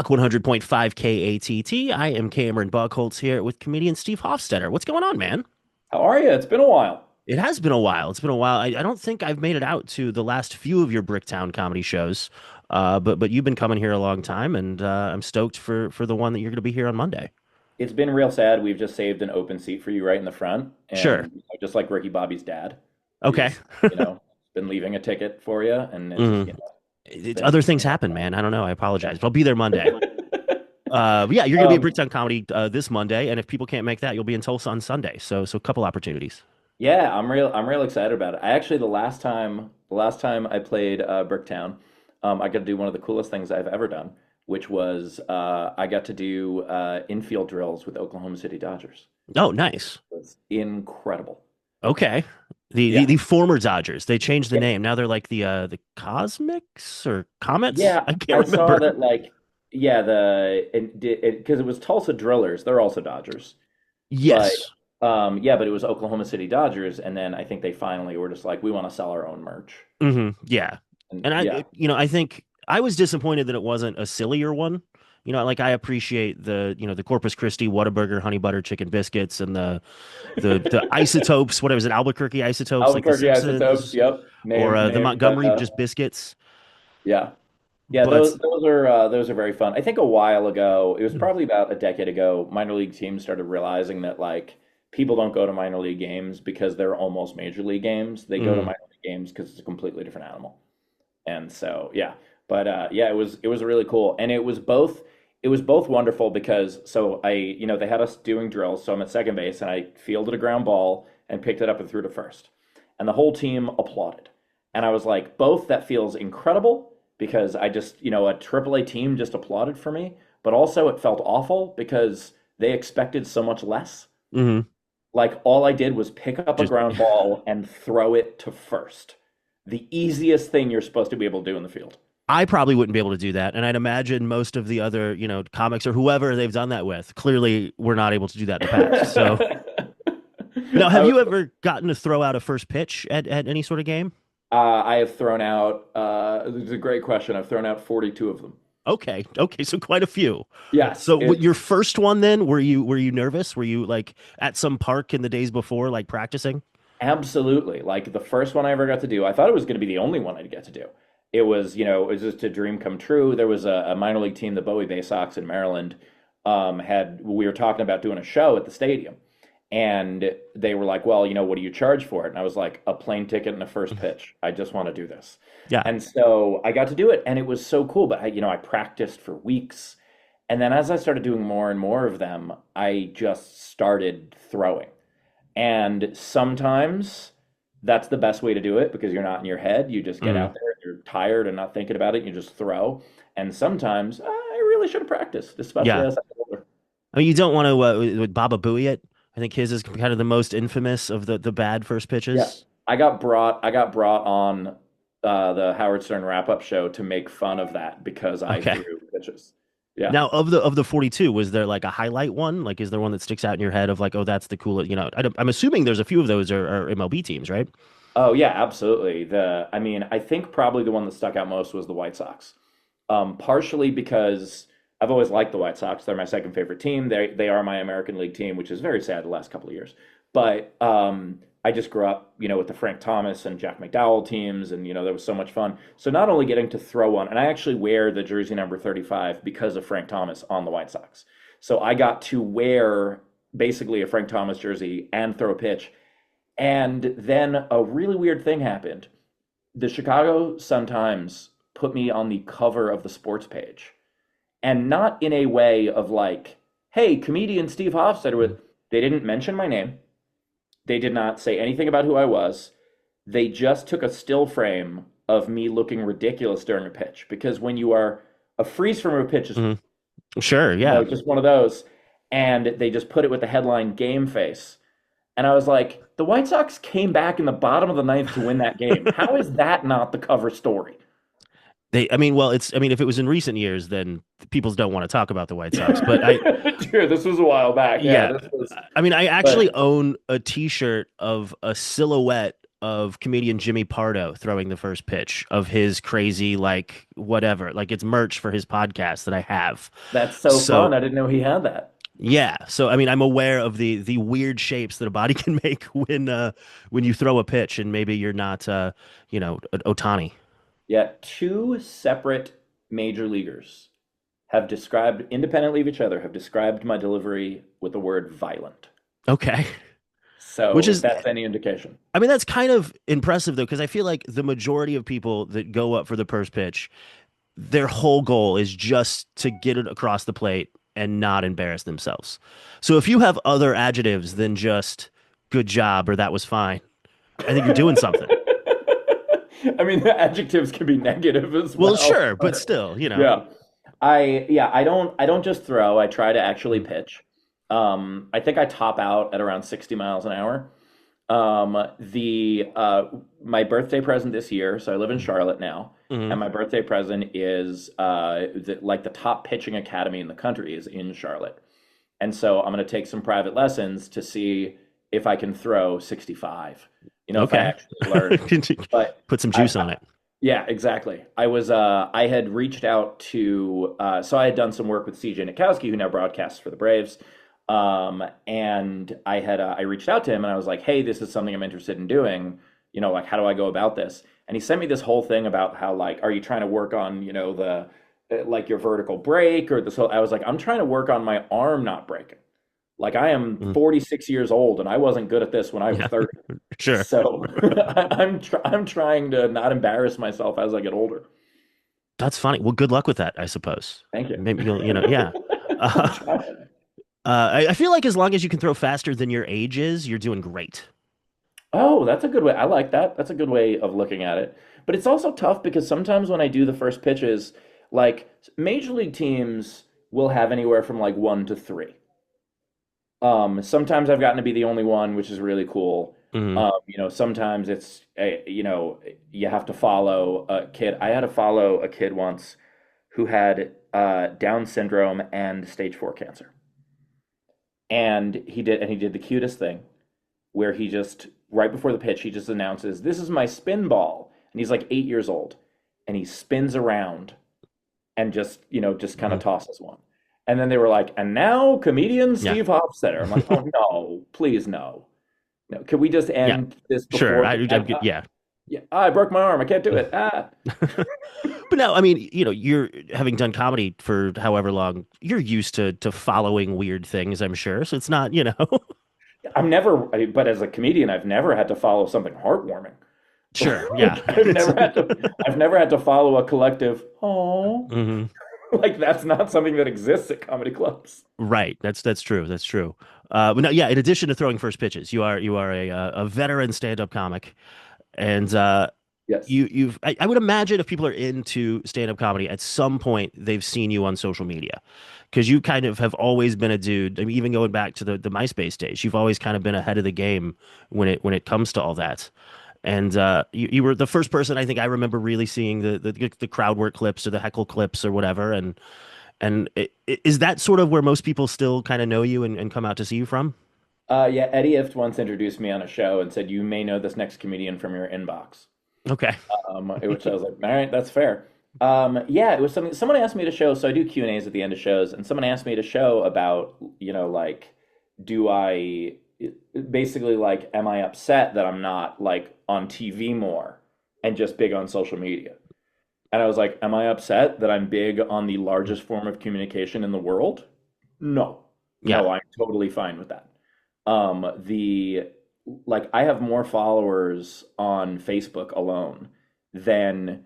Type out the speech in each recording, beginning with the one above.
Rock 100.5 KATT. I am Cameron Buchholtz here with comedian Steve Hofstetter. What's going on, man? How are you? It's been a while. It has been a while. It's been a while. I don't think I've made it out to the last few of your Bricktown comedy shows, but you've been coming here a long time, and I'm stoked for the one that you're going to be here on Monday. It's been real sad. We've just saved an open seat for you right in the front, Sure. and just like Ricky Bobby's dad, Okay. he's been leaving a ticket for you, and Mhm. been. Other things happen, man. I don't know. I apologize, but I'll be there Monday. Yeah, you're going to be at Um, Bricktown Comedy this Monday, and if people can't make that, you'll be in Tulsa on Sunday. So a couple opportunities. yeah, I'm real excited about it. I actually the last time I played Bricktown, I got to do one of the coolest things I've ever done, which was I got to do infield drills with Oklahoma City Dodgers. Oh, nice. It's incredible. Okay. The Yeah. former Dodgers, they changed the name. Now they're like the Cosmics or Comets. Yeah, I can't I saw remember. that yeah, because it was Tulsa Drillers. They're also Dodgers. But Yes. yeah, but it was Oklahoma City Dodgers, and then I think they finally were just like, we want to sell our own merch. Yeah. And And yeah. I think I was disappointed that it wasn't a sillier one. Like I appreciate the Corpus Christi Whataburger honey butter chicken biscuits and the isotopes, whatever is it, Albuquerque isotopes, like the Albuquerque Isotopes, Simpsons, yep. or the Named Montgomery just biscuits. yeah. Yeah, But those are very fun. I think a while ago, it was mm, probably about a decade ago, minor league teams started realizing that people don't go to minor league games because they're almost major league games. They go to mm, minor league games because it's a completely different animal. And so yeah, but yeah, it was really cool, and it was both wonderful because so they had us doing drills, so I'm at second base and I fielded a ground ball and picked it up and threw to first, and the whole team applauded, and I was like, both that feels incredible because I just a AAA team just applauded for me, but also it felt awful because they expected so much less. mm, Like all I did was pick up a just ground ball and throw it to first. The easiest thing you're supposed to be able to do in the field. I probably wouldn't be able to do that. And I'd imagine most of the other, comics or whoever they've done that with clearly were not able to do that in the past. So now, have I, you ever gotten to throw out a first pitch at any sort of game? I have thrown out, this is a great question. I've thrown out 42 of them. Okay. Okay. So quite a few. Yes, So your it's first one then, were you nervous? Were you like at some park in the days before, like practicing? absolutely like the first one I ever got to do. I thought it was going to be the only one I'd get to do. It was just a dream come true. There was a minor league team, the Bowie Bay Sox in Maryland, we were talking about doing a show at the stadium. And they were like, well, what do you charge for it? And I was like, a plane ticket and a first pitch. I just want to do this. Yeah. And so I got to do it, and it was so cool. But I practiced for weeks. And then as I started doing more and more of them, I just started throwing. And sometimes that's the best way to do it because you're not in your head. You just get Mm. out there, you're tired and not thinking about it, you just throw. And sometimes I really should have practiced, especially Yeah. as I got older. I mean, you don't want to with Baba Booey it. I think his is kind of the most infamous of the bad first Yeah. pitches. I got brought on the Howard Stern wrap-up show to make fun of that because I Okay. threw pitches. Yeah. Now, of the 42, was there like a highlight one? Like, is there one that sticks out in your head of like, oh, that's the coolest? I'm assuming there's a few of those are MLB teams, right? Oh yeah, absolutely. I mean, I think probably the one that stuck out most was the White Sox. Partially because I've always liked the White Sox. They're my second favorite team. They are my American League team, which is very sad the last couple of years. But I just grew up, with the Frank Thomas and Jack McDowell teams, and that was so much fun. So not only getting to throw one, and I actually wear the jersey number 35 because of Frank Thomas on the White Sox. So I got to wear basically a Frank Thomas jersey and throw a pitch. And then a really weird thing happened. The Chicago Sun-Times put me on the cover of the sports page, and not in a way of like, "Hey, comedian Steve Hofstetter." They didn't mention my name. They did not say anything about who I was. They just took a still frame of me looking ridiculous during a pitch because when you are a freeze from a pitch is Hmm. Sure, yeah. just one of those, and they just put it with the headline "Game Face." And I was like, the White Sox came back in the bottom of the ninth to win that game. How is that not the cover story? I mean, well, I mean, if it was in recent years, then people don't want to talk about the White Sox. But Sure, this was a while back. Yeah, yeah, this was, I mean, I actually but own a T-shirt of a silhouette of comedian Jimmy Pardo throwing the first pitch of his crazy, like, whatever. Like, it's merch for his podcast that I have. That's so fun. So I didn't know he had that. yeah. So I mean, I'm aware of the weird shapes that a body can make when you throw a pitch and maybe you're not Otani. Yeah, two separate major leaguers have described independently of each other have described my delivery with the word violent. Okay. So Which if is that's any indication. I mean, that's kind of impressive though, because I feel like the majority of people that go up for the first pitch, their whole goal is just to get it across the plate and not embarrass themselves. So if you have other adjectives than just good job or that was fine, I think you're doing something. I mean, the adjectives can be negative as Well, well. sure, but still. Yeah. I don't just throw. I try to actually pitch. I think I top out at around 60 miles an hour. The My birthday present this year, so I live in Charlotte now, Hmm. and my birthday present is the top pitching academy in the country is in Charlotte. And so I'm going to take some private lessons to see if I can throw 65. If I Okay. actually learn. But Put some I, juice on it. yeah, exactly. I had reached out to so I had done some work with CJ Nikowski, who now broadcasts for the Braves. And I reached out to him and I was like, "Hey, this is something I'm interested in doing. Like how do I go about this?" And he sent me this whole thing about how like, are you trying to work on, the like your vertical break or this whole I was like, I'm trying to work on my arm not breaking. Like I am Mm, 46 years old and I wasn't good at this when I was yeah, 30. sure. So I'm trying to not embarrass myself as I get older. That's funny. Well, good luck with that, I suppose. Thank you. Maybe yeah. I'm Uh, trying. I feel like as long as you can throw faster than your age is, you're doing great. Oh, that's a good way. I like that. That's a good way of looking at it. But it's also tough because sometimes when I do the first pitches, like major league teams will have anywhere from like one to three. Sometimes I've gotten to be the only one, which is really cool. Hmm. Sometimes it's you have to follow a kid. I had to follow a kid once who had Down syndrome and stage 4 cancer. And he did the cutest thing where he just right before the pitch he just announces, "This is my spin ball," and he's like 8 years old, and he spins around and just kind Hmm. of tosses one. And then they were like, "And now comedian Yeah. Steve Hofstetter." I'm like, "Oh no, please no, no! Can we just Yeah. end this Sure. before? I'm good. Yeah. Yeah, I broke my arm. I can't do it. Ah." But no, I mean, you're having done comedy for however long, you're used to following weird things, I'm sure. So it's not. But as a comedian, I've never had to follow something heartwarming. Sure. Yeah. Like, I've never had to follow a collective. Oh, Hmm. like that's not something that exists at comedy clubs. Right. That's true. That's true. But no, yeah. In addition to throwing first pitches, you are a veteran stand-up comic, and Yes. I would imagine if people are into stand-up comedy, at some point they've seen you on social media, because you kind of have always been a dude. I mean, even going back to the MySpace days, you've always kind of been ahead of the game when it comes to all that. And you were the first person I think I remember really seeing the crowd work clips or the heckle clips or whatever. Is that sort of where most people still kind of know you and come out to see you from? Yeah, Eddie Ifft once introduced me on a show and said, "You may know this next comedian from your inbox." Okay. Which I was like, "All right, that's fair." Yeah, it was something. Someone asked me to show, so I do Q&As at the end of shows, and someone asked me to show about, like, do I basically like, am I upset that I'm not like on TV more and just big on social media? And I was like, am I upset that I'm big on the largest form of communication in the world? No. Yeah. No, I'm totally fine with that. The like I have more followers on Facebook alone than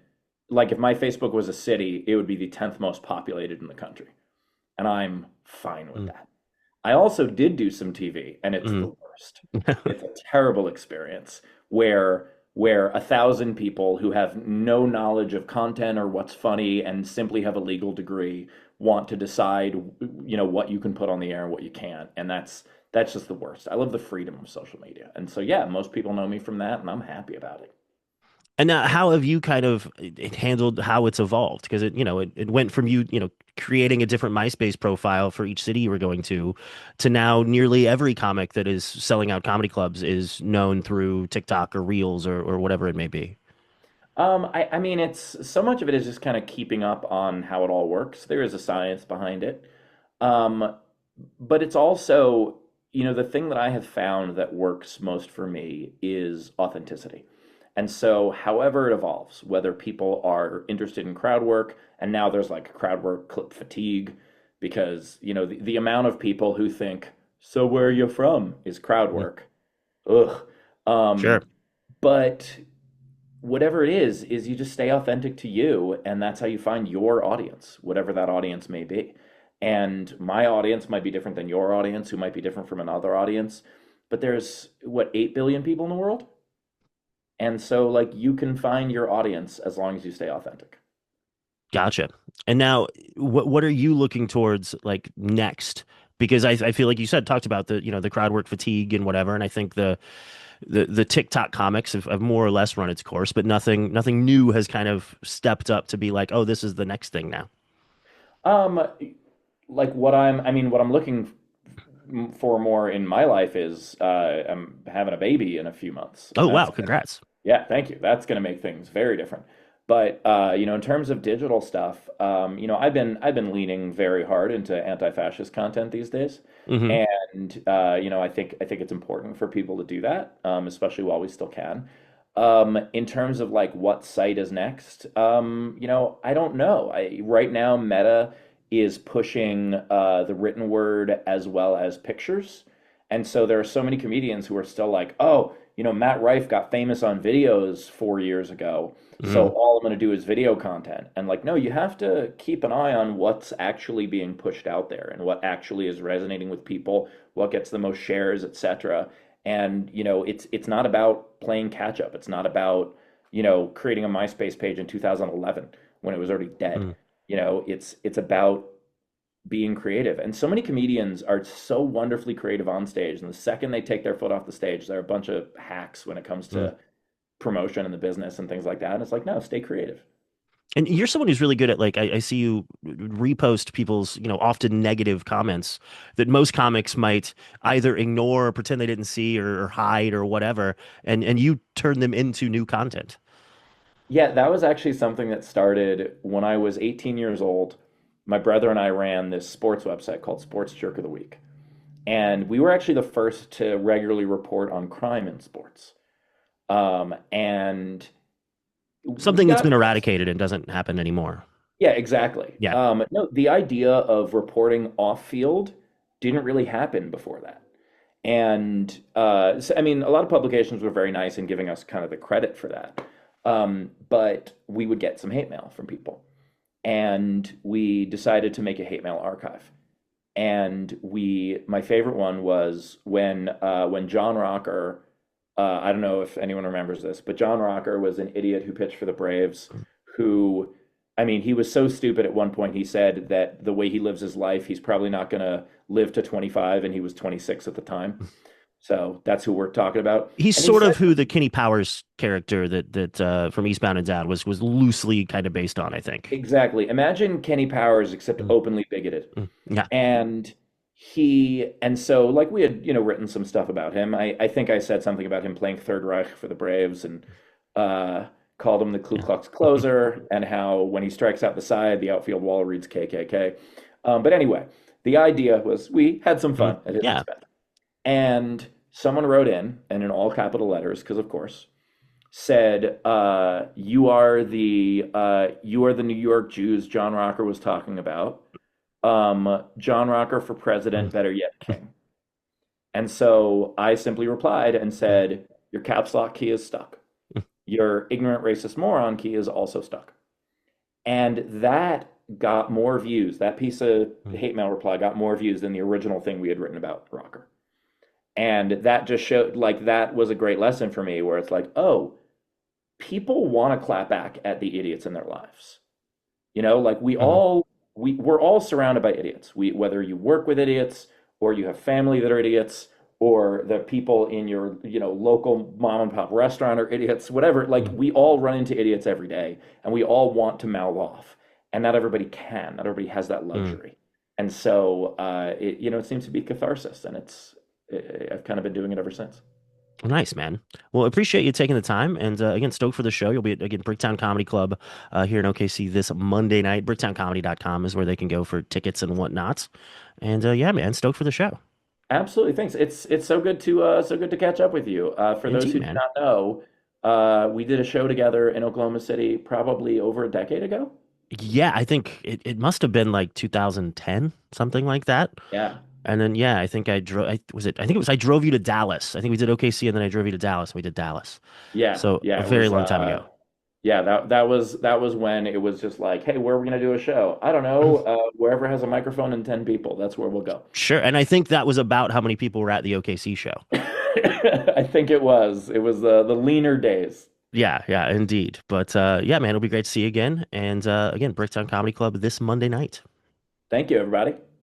like if my Facebook was a city, it would be the 10th most populated in the country. And I'm fine with Mm. that. I also did do some TV, and it's the Mm. worst. It's a terrible experience where 1,000 people who have no knowledge of content or what's funny and simply have a legal degree want to decide, what you can put on the air and what you can't, and that's just the worst. I love the freedom of social media, and so yeah, most people know me from that, and I'm happy about it. And now, how have you kind of handled how it's evolved? Because it went from you creating a different MySpace profile for each city you were going to now nearly every comic that is selling out comedy clubs is known through TikTok or Reels or whatever it may be. I mean, it's so much of it is just kind of keeping up on how it all works. There is a science behind it. Um, but it's also, the thing that I have found that works most for me is authenticity. And so, however it evolves, whether people are interested in crowd work, and now there's like crowd work clip fatigue, because, the amount of people who think, so where are you from is crowd Mm, work. Ugh. sure. Um, but whatever it is you just stay authentic to you, and that's how you find your audience, whatever that audience may be. And my audience might be different than your audience, who might be different from another audience. But there's what, 8 billion people in the world? And so like you can find your audience as long as you stay authentic. Gotcha. And now, what are you looking towards like next? Because I feel like you said talked about the crowd work fatigue and whatever, and I think the TikTok comics have more or less run its course, but nothing new has kind of stepped up to be like, oh, this is the next thing now. Um, like what I'm looking for more in my life is I'm having a baby in a few months, Oh and wow, that's congrats. yeah, thank you. That's going to make things very different. But in terms of digital stuff, I've been leaning very hard into anti-fascist content these days, Hmm. and I think it's important for people to do that, especially while we still can. In terms of like what site is next, I don't know. Right now Meta is pushing the written word as well as pictures, and so there are so many comedians who are still like, oh, Matt Rife got famous on videos 4 years ago, so Hmm. all I'm going to do is video content. And like, no, you have to keep an eye on what's actually being pushed out there and what actually is resonating with people, what gets the most shares, etc. And it's not about playing catch up. It's not about creating a MySpace page in 2011 when it was already dead. Hmm. It's about being creative. And so many comedians are so wonderfully creative on stage. And the second they take their foot off the stage, they're a bunch of hacks when it comes Hmm. to promotion in the business and things like that. And it's like, no, stay creative. And you're someone who's really good at like I see you repost people's often negative comments that most comics might either ignore or pretend they didn't see or hide or whatever, and you turn them into new content. Yeah, that was actually something that started when I was 18 years old. My brother and I ran this sports website called Sports Jerk of the Week. And we were actually the first to regularly report on crime in sports. And we Something that's got been eradicated and doesn't happen anymore. Yeah, exactly. Yeah. No, the idea of reporting off field didn't really happen before that. And I mean, a lot of publications were very nice in giving us kind of the credit for that. But we would get some hate mail from people. And we decided to make a hate mail archive. And my favorite one was when John Rocker, I don't know if anyone remembers this, but John Rocker was an idiot who pitched for the Braves, who, I mean, he was so stupid at one point. He said that the way he lives his life, he's probably not going to live to 25, and he was 26 at the time. So that's who we're talking about. He's And he sort said of who the Kenny Powers character that from Eastbound and Down was loosely kind of based on, I think. exactly. Imagine Kenny Powers, except Mm, openly bigoted. mm, yeah. And so like we had, written some stuff about him. I think I said something about him playing Third Reich for the Braves, and uh, called him the Ku Yeah. Klux closer, and how when he strikes out the side, the outfield wall reads KKK. But anyway, the idea was we had some Mm, fun at his yeah. expense. And someone wrote in, and in all capital letters, because of course, said, "You are the New York Jews John Rocker was talking about. John Rocker for Mm, president, better yet, king." And so I simply replied and mm, said, "Your caps lock key is stuck. mm, Your ignorant racist moron key is also stuck." And that got more views. That piece of mm, hate mail reply got more views than the original thing we had written about Rocker. And that just showed, like, that was a great lesson for me, where it's like, oh, people want to clap back at the idiots in their lives. Like mm, we're all surrounded by idiots. Whether you work with idiots or you have family that are idiots or the people in your, local mom and pop restaurant are idiots, whatever. Like Mm. we all run into idiots every day and we all want to mouth off. And not everybody can, not everybody has that Mm. luxury. And so it seems to be catharsis and I've kind of been doing it ever since. Nice, man. Well, appreciate you taking the time. And again, stoked for the show. You'll be at, again, Bricktown Comedy Club here in OKC this Monday night. BricktownComedy.com is where they can go for tickets and whatnot. And yeah, man, stoked for the show. Absolutely. Thanks. It's so good to catch up with you. For those Indeed, who do man. not know, we did a show together in Oklahoma City probably over a decade ago. Yeah, I think it must have been like 2010, something like that. Yeah. And then yeah, I think I drove. I think it was I drove you to Dallas. I think we did OKC, and then I drove you to Dallas. And we did Dallas. Yeah. So a Yeah. It very was long time ago. yeah, that was when it was just like, hey, where are we gonna do a show? I don't know. Wherever has a microphone and 10 people, that's where we'll go. Sure. And I think that was about how many people were at the OKC show. I think it was. It was the leaner days. Yeah, yeah, indeed. But yeah, man, it'll be great to see you again. And again, Bricktown Comedy Club this Monday night. Thank you, everybody.